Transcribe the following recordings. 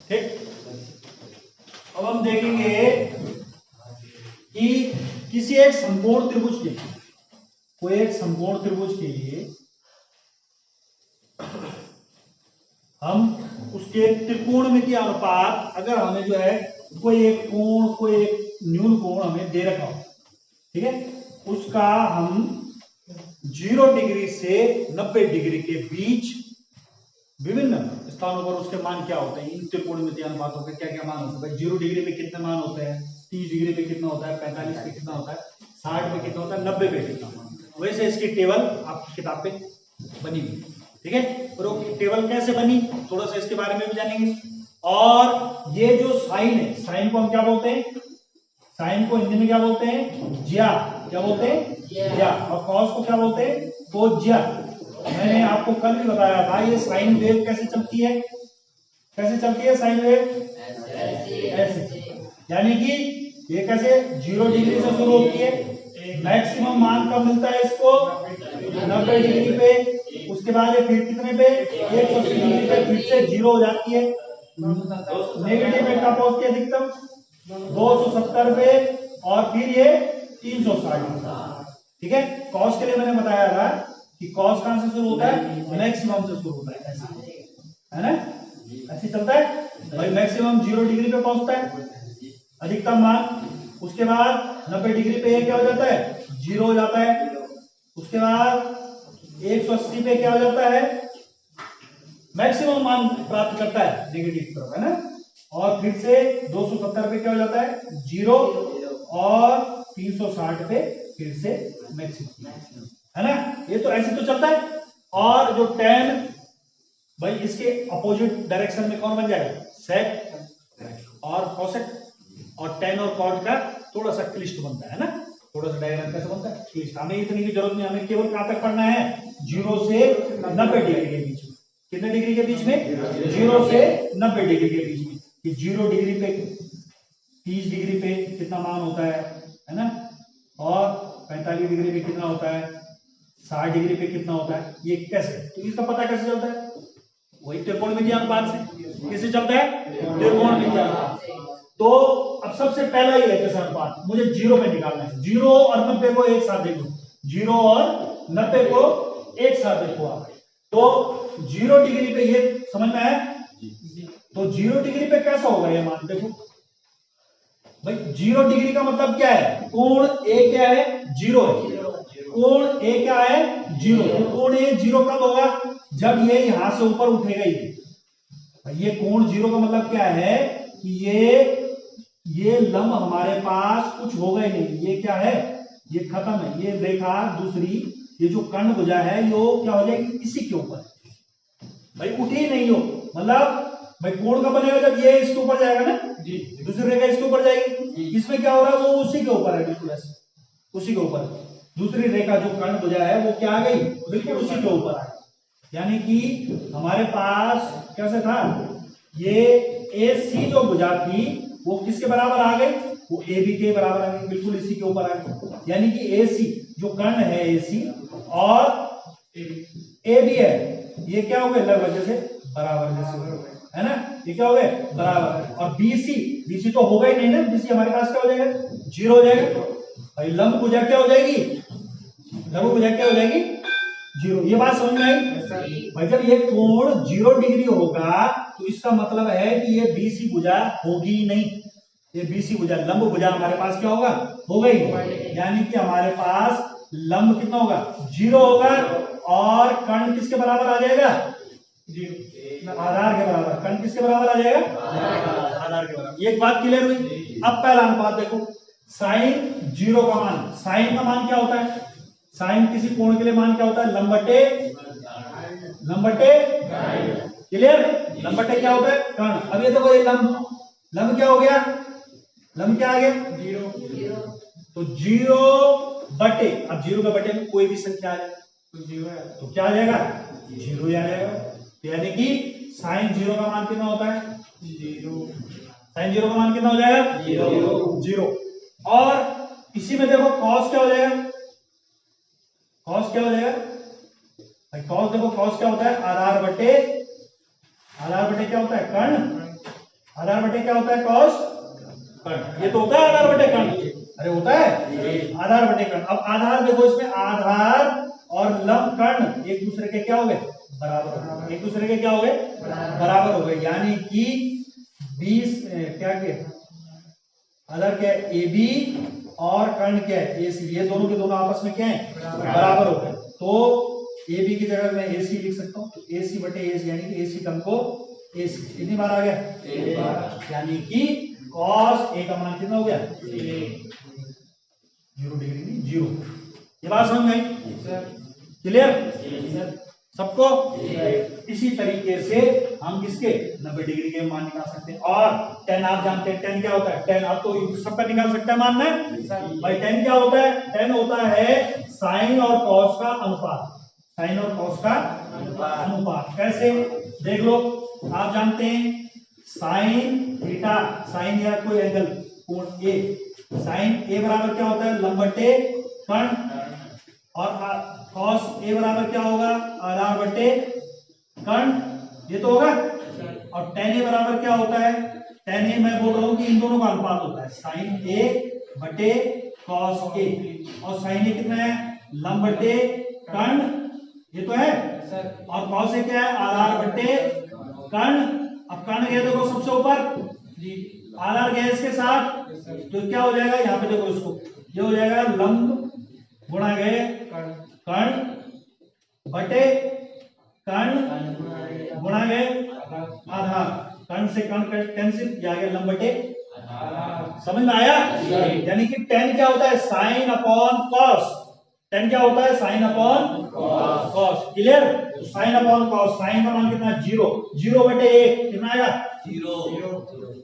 ठीक। अब हम देखेंगे कि किसी एक समकोण त्रिभुज के लिए, कोई एक समकोण त्रिभुज के लिए हम उसके त्रिकोणमितीय अनुपात, अगर हमें जो है कोई एक कोण, कोई एक न्यून कोण हमें दे रखा हो, ठीक है, उसका हम 0 डिग्री से 90 डिग्री के बीच विभिन्न स्थानों पर उसके मान क्या होते हैं, इन त्रिकोणमितीय अनुपातों के क्या क्या मान होते हैं। भाई 0 डिग्री पे कितने मान होते हैं, 30 डिग्री पे कितना होता है, 45 पे कितना होता है, 60 पे कितना होता है, 90 पे कितना। वैसे इसकी टेबल आपकी किताब पे बनी हुई, ठीक है। और वो टेबल कैसे बनी, थोड़ा सा इसके बारे में भी जानेंगे। और ये जो साइन है, साइन को हम क्या बोलते हैं, साइन को हिंदी में क्या बोलते हैं, ज्या। क्या बोलते हैं, ज्या। और कॉस को क्या बोलते हैं, कोज्या। मैंने आपको कल भी बताया था ये साइन वेव कैसे चलती है, कैसे चलती है साइन वेव, ऐसे। यानी कि ये कैसे 0 डिग्री से शुरू होती है, मैक्सिमम मान कब मिलता है इसको, 90 डिग्री पे। उसके बाद ये फिर कितने पे, 180 डिग्री पे फिर से 0 हो जाती है। नेगेटिव पे कब पहुंचती है अधिकतम, 270 पे। और फिर ये 360। ठीक है। कॉस के लिए मैंने बताया था कि कॉस कहां से शुरू होता है, मैक्सिमम से शुरू होता है, ऐसे है ना, ऐसे चलता है भाई। मैक्सिमम 0 डिग्री पे पहुंचता है अधिकतम मान। उसके बाद 90 डिग्री पे ये क्या हो जाता है, 0 हो जाता है। उसके बाद 180 पे क्या हो जाता है, मैक्सिमम मान प्राप्त करता है नेगेटिव तरफ, है ना। और फिर से 270 पे क्या हो जाता है, 0। और 360 पे फिर से मैक्सिमम, है ना। ये तो ऐसे तो चलता है। और जो tan, भाई इसके अपोजिट डायरेक्शन में कौन बन जाएगा, सेक और कोसेक। और tan और cot का थोड़ा सा क्लिष्ट बनता है ना, थोड़ा सा डायग्राम कैसे बनता है क्लिष्ट। हमें इतनी की जरूरत नहीं, हमें केवल कहां तक पढ़ना है, 0 से 90 डिग्री के बीच में। कितने डिग्री के बीच में, 0 से 90 डिग्री के बीच में। कि 0 डिग्री पे 30 डिग्री पे कितना मान होता है ना। और 45 डिग्री पे कितना होता है, 60 डिग्री पे कितना होता है, ये कैसे, तो इसका पता कैसे चलता है, वही त्रिकोणमितीय अनुपात से। किससे चलता है, त्रिकोणमितीय अनुपात। तो अब सबसे पहला ही है कैसा अनुपात, मुझे 0 पे निकालना है। 0 और 90 को एक साथ देखो, 0 और 90 को एक साथ देखो आप। तो 0 डिग्री पे ये समझ में आया, तो 0 डिग्री पे कैसा होगा ये मान, देखो भाई 0 डिग्री का मतलब क्या है, कोण ए क्या है, 0 है। कोण ए क्या है, 0। तो कोण ए 0 कब होगा, जब ये यहां से ऊपर उठेगा ही। ये कोण 0 का मतलब क्या है कि ये लंब हमारे पास कुछ होगा ही नहीं, ये क्या है, ये खत्म है। ये रेखा दूसरी, ये जो कर्ण भुजा है, यो क्या हो जाएगी, इसी के ऊपर भाई उठी नहीं हो। मतलब भाई कोण का बनेगा जब ये इसके ऊपर जाएगा ना जी, दूसरी रेखा इसके ऊपर जाएगी। इसमें क्या हो रहा है, वो उसी के ऊपर है, बिल्कुल ऐसे उसी के ऊपर। दूसरी रेखा जो कर्ण भुजा है वो क्या आ गई, बिल्कुल उसी के ऊपर आ गई। यानी कि हमारे पास कैसे था, ये AC जो भुजा थी वो किसके बराबर आ गई, वो AB के बराबर आ गई, बिल्कुल इसी के ऊपर आ गई। यानी कि AC जो कर्ण है AC और AB है, ये क्या हो गए, लगभग जैसे बराबर जैसे, है ना। ये क्या हो गए, बराबर। और BC तो होगा ही नहीं ना, BC हमारे पास क्या हो जाएगा, 0 हो जाएगा। भाई लंब भुजा क्या हो जाएगी, लंब भुजा क्या हो जाएगी, 0। ये बात समझ में आई भाई। जब ये कोण 0 डिग्री होगा तो इसका मतलब है कि ये BC भुजा होगी ही नहीं। ये BC भुजा, लंब भुजा हमारे पास क्या होगा, होगा ही। यानी कि हमारे पास लंब कितना होगा, 0 होगा। और कर्ण किसके बराबर आ जाएगा, आधार के बराबर। कर्ण किसके बराबर आ जाएगा, आधार के बराबर। एक बात क्लियर हुई। अब पहला अनुपात देखो, साइन 0 का मान, साइन का मान क्या होता है, साइन किसी कोण के लिए मान क्या होता है, लंबटे, लंबटे क्लियर, लंबटे क्या होता है, कर्ण। अब ये देखो, ये लंब, लंब क्या हो गया, लंब क्या आ गया, 0। तो 0 बटे, अब 0 के बटे में कोई भी संख्या आ जाए तो 0 है, तो क्या आ जाएगा, 0 ही आ जाएगा। यानी कि साइन 0 का मान कितना होता है, 0। साइन 0 का मान कितना हो जाएगा, 0। और इसी में देखो कॉस क्या हो जाएगा, कॉस क्या हो जाएगा भाई, कॉस देखो, कॉस क्या होता है, आधार बटे क्या होता है, कर्ण। आधार बटे क्या होता है? कॉस कर्ण। ये तो होता है आधार बटे कर्ण। अरे होता है आधार बटे कर्ण। अब आधार देखो, इसमें आधार और लंब कर्ण एक दूसरे के क्या हो गए? बराबर हो गए। एक दूसरे के क्या हो गए? बराबर हो गए। यानी कि 20 क्या के आधार क्या है? ए बी और कर्ण क्या है? ए सी। ये दोनों के दोनों आपस में क्या है? बराबर हो गए। तो ए बी की जगह मैं ए सी लिख सकता हूँ। तो ए सी बटे ए सी, यानी कि ए सी कर्ण को ए सी कितनी बार आ गया? यानी कि कॉस ए का मान कितना हो गया? 0 डिग्री नहीं 0। ये बात समझ में आई? क्लियर सबको? इसी तरीके से हम किसके 90 डिग्री के मान निकाल सकते हैं। और tan आप जानते हैं, tan क्या होता है? tan आप तो सबका निकाल सकते हैं मान है भाई। tan क्या होता है? tan होता है साइन और कॉस का अनुपात। साइन और कॉस का अनुपात कैसे? देख लो, आप जानते हैं साइन थीटा, साइन या कोई एंगल कोण ए, साइन ए बराबर क्या होता है? लंब बटे कर्ण। और कॉस ए बराबर क्या होगा? आधार बटे कर्ण। ये तो होगा। और tan ए बराबर क्या होता है? tan ए मैं बोल रहा हूं कि इन दोनों का अनुपात होता है, साइन ए बटे कॉस ए। और साइन ए कितना है? लंब बटे कर्ण। ये तो है। और कॉस ए क्या है? आधार बटे कर्ण। अब कर्ण गया देखो सबसे ऊपर, आधार गया इसके साथ, तो क्या हो जाएगा? यहाँ पे देखो इसको, ये हो जाएगा लंब गुणा गए कर्ण बटे कर्ण गुणा गए आधार। कर्ण से कर्ण कैंसिल, ये आ गया लंब बटे। समझ में आया? यानी कि tan क्या होता है? Sine upon cos. tan क्या होता है? Sine upon cos. Clear? Sine upon cos, sine का मान कितना? 0। 0 बटे 1 कितना आएगा?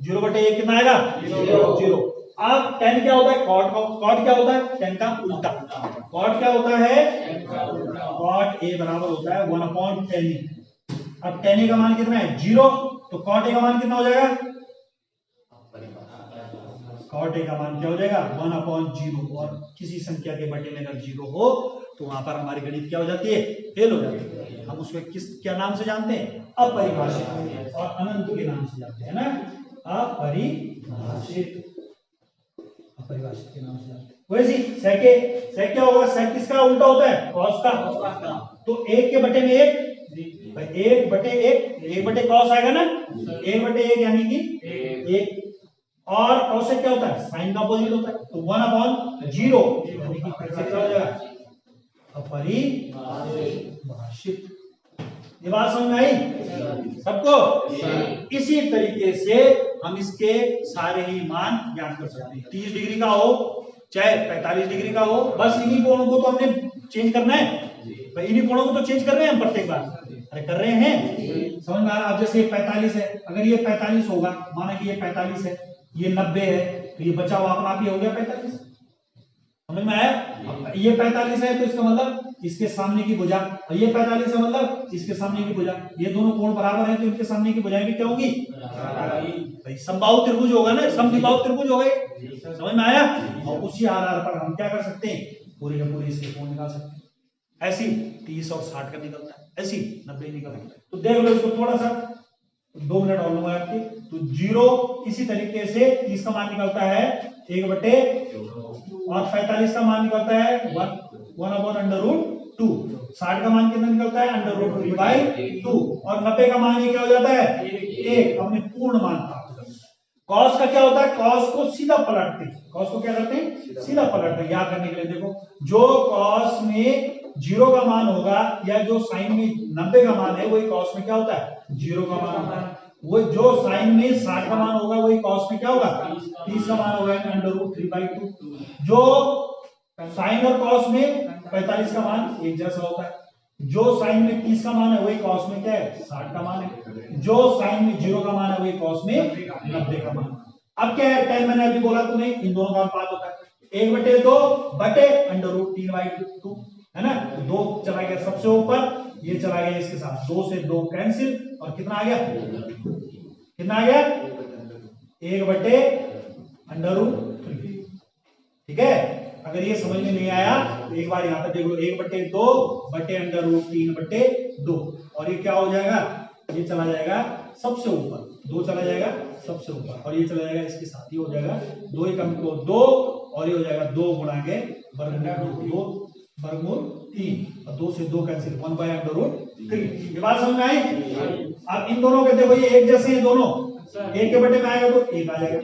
0 बटे 1 कितना आएगा? 0। अब tan क्या होता है? कॉट। कॉट क्या होता है? tan का उल्टा। कॉट क्या होता है? कॉट ए बराबर होता है 1/tan ए। अब tan ए का मान कितना है? 0। तो कॉट ए का मान कितना हो जाएगा? कॉट ए का मान क्या हो जाएगा? 1/0। और किसी संख्या के बटे में अगर 0 हो तो वहां पर हमारी गणित क्या हो जाती है? फेल हो जाती है। हम उसको किस क्या नाम से जानते हैं? अपरिभाषित। और अनंत के नाम से जानते हैं ना, अपरिभाषित। अपरिभाषित के नाम से जानते हैं। वैसे सेक क्या होगा? सेक किसका उल्टा होता है? कॉस का। तो 1 के बटे में 1 भाई, 1 बटे 1, 1 बटे कॉस आएगा ना, 1 बटे 1 यानी कि 1। और कॉस से क्या होता है? साइन का अपोजिट होता है। तो 1/0 यानी कि फिर से क्या हो जाएगा? अपरिभाषित। ये बात समझ में आई सबको? इसी तरीके से हम इसके सारे ही मान ज्ञात कर सकते हैं। 30 डिग्री का हो चाहे 45 डिग्री का हो, बस इन्हीं कोणों को तो हमने चेंज करना है भाई। इन्हीं कोणों को तो चेंज कर रहे हैं हम प्रत्येक बार। अरे कर रहे हैं, समझ में आ रहा? अब जैसे ये 45 है, अगर ये 45 होगा, माना कि ये 45 है, ये 90 है, तो ये बचा हुआ अपना भी हो गया 45। समझ में आया? ये 45 है तो इसका मतलब इसके सामने की भुजा, और ये 45 है मतलब इसके सामने की भुजा। ये दोनों कोण बराबर हैं तो इनके सामने की भुजाएं भी क्या होंगी? भाई समबाहु त्रिभुज होगा ना, समद्विबाहु त्रिभुज हो गए। समझ में आया? और उसी आधार पर हम क्या कर सकते हैं? पूरी के पूरी इसके कोण निकाल सकते हैं। ऐसी 30 और 60 का निकलता है, ऐसी 90 निकलता है। तो देख लो इसको थोड़ा सा, 2 मिनट और लूंगा आपके। तो 0 इसी तरीके से 30 का मान निकलता है 1 बटे, और 45 का मान निकलता है 1/√2। 60 का मान कितना निकलता है? √3/2। और 90 का मान ये क्या हो जाता है? 1। अपने पूर्ण मान प्राप्त करते हैं। कॉस का क्या होता है? कॉस को सीधा पलटते हैं। कॉस को क्या करते हैं? सीधा पलटते हैं। याद करने के लिए देखो, जो कॉस में 0 का मान होगा, या जो साइन में 90 का मान है, वही कॉस में क्या होता है? 0 का मान होता है। वो जो साइन में 60 का मान होगा, वही कॉस में क्या होगा? 30 का मान होगा, √3/2। जो साइन और कॉस में 45 का मान एक जैसा होता है। जो साइन में 30 का मान है, वही कॉस में क्या है? 60 का मान है। जो साइन में 0 का मान है, वही कॉस में 90 का मान। अब क्या है? tan मैंने अभी बोला तुम्हें, इन दोनों का अनुपात होता है 1/2 बटे √3/2, है ना? 2 चला गया सबसे ऊपर, ये चला गया इसके साथ, 2 से 2 कैंसिल, और कितना आ गया? कितना आ गया? 1/√3। ठीक है? अगर ये समझ में नहीं आया तो एक बार यहाँ पर देख लो, 1/2 बटे √3/2, और ये क्या हो जाएगा? ये चला जाएगा सबसे ऊपर। 2 चला जाएगा सबसे ऊपर और ये चला जाएगा इसके साथ ही हो जाएगा 2 एकम को 2 और ये हो जाएगा 2 गुणा के वर्गमूल 2 वर्गमूल 3 और 2 से 2 कैंसिल 1/√3। ये बात समझ में आई? अब इन दोनों के देखो ये एक जैसे हैं दोनों, एक के बटे में आएगा तो एक आ जाएगा।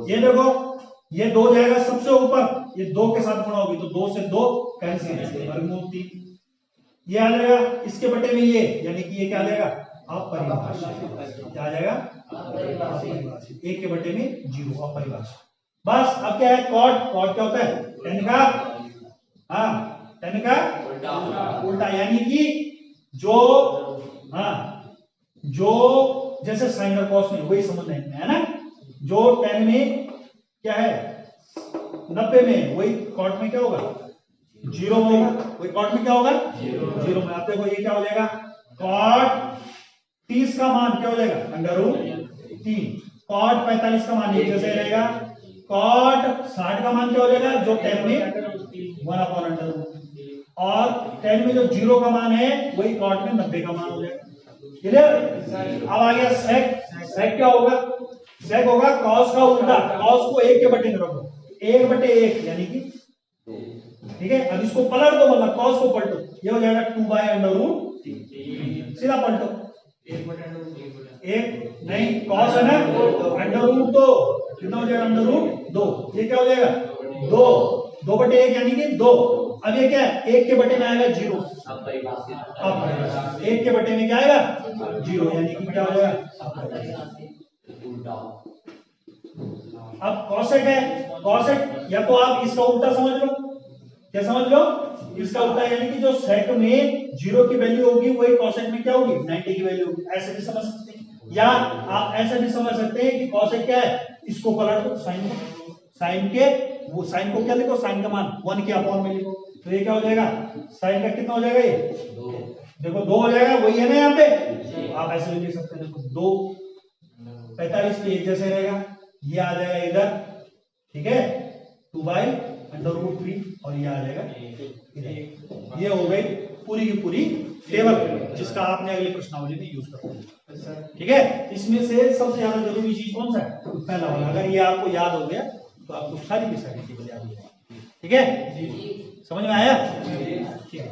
ये देखो ये 2 जाएगा सबसे ऊपर, ये 2 के साथ गुणा होगी तो 2 से 2 कैंसिल वर्गमूल 3। ये आ जाएगा इसके बटे में ये, यानी कि ये क्या आ जाएगा अपरिभाषित। क्या आ जाएगा अपरिभाषित। 1 के बटे में 0 अपरिभाषित। बस अब क्या है कॉट क्या होता है tan का, हाँ tan का उल्टा, यानी कि जो जैसे साइन और कॉस में वही समझ नहीं है ना, जो tan में क्या है 90 में वही कॉट में क्या होगा 0 में होगा, वही कॉट में क्या होगा 0 में। आप देखो ये क्या हो जाएगा कॉट 30 का मान क्या हो जाएगा √3, कॉट 45 का मान एक जैसे रहेगा, कॉट 60 का मान क्या हो जाएगा जो tan में 1/√3 और tan में जो 0 का मान है वही कॉट में 90 का मान हो जाएगा। क्लियर? अब आ गया सेक क्या होगा, सेक होगा कॉस का उल्टा, कॉस को 1 के बटे में रखो 1/1 यानी कि, ठीक है। अब इसको पलट दो, मतलब कॉस को पलटो, ये हो जाएगा 2/√3, सीधा पलटो 1 नहीं कॉस है ना √2 कितना हो जाएगा √2, ये क्या हो जाएगा 2/1 यानी कि 2। अब ये क्या है 1 के बटे में आएगा 0, अब 1 के बटे में क्या आएगा 0 यानी कि क्या हो जाएगा उल्टा। अब कॉसेक है, कॉसेक या तो आप इसका उल्टा समझ लो, क्या समझ लो इसका उल्टा, यानी कि जो सेक में 0 की वैल्यू होगी वही कॉसेक में क्या होगी 90 की वैल्यू होगी, ऐसे भी समझ सकते हैं। या आप ऐसे भी समझ सकते हैं कि कॉसेक क्या है, इसको पलट दो साइन को, साइन के वो साइन को क्या लिखो साइन का मान 1 के अपॉन में लिखो, तो ये क्या हो जाएगा साइन का कितना हो जाएगा ये 2, देखो 2 हो जाएगा, वही है ना यहाँ पे, आप ऐसे भी लिख सकते हैं देखो 2 45 पे एक जैसे रहेगा, ये आ जाएगा इधर, ठीक है 2/√3 और ये आ जाएगा इधर। ये हो गई पूरी की पूरी टेबल जिसका आपने अगले प्रश्नावली में यूज करना है, ठीक है। इसमें से सबसे ज्यादा जरूरी चीज कौन सा है, पहला वाला। अगर ये आपको याद हो गया तो आपको सारी की सारी टेबल याद हो जाएगी, ठीक है। समझ में आया? ठीक है।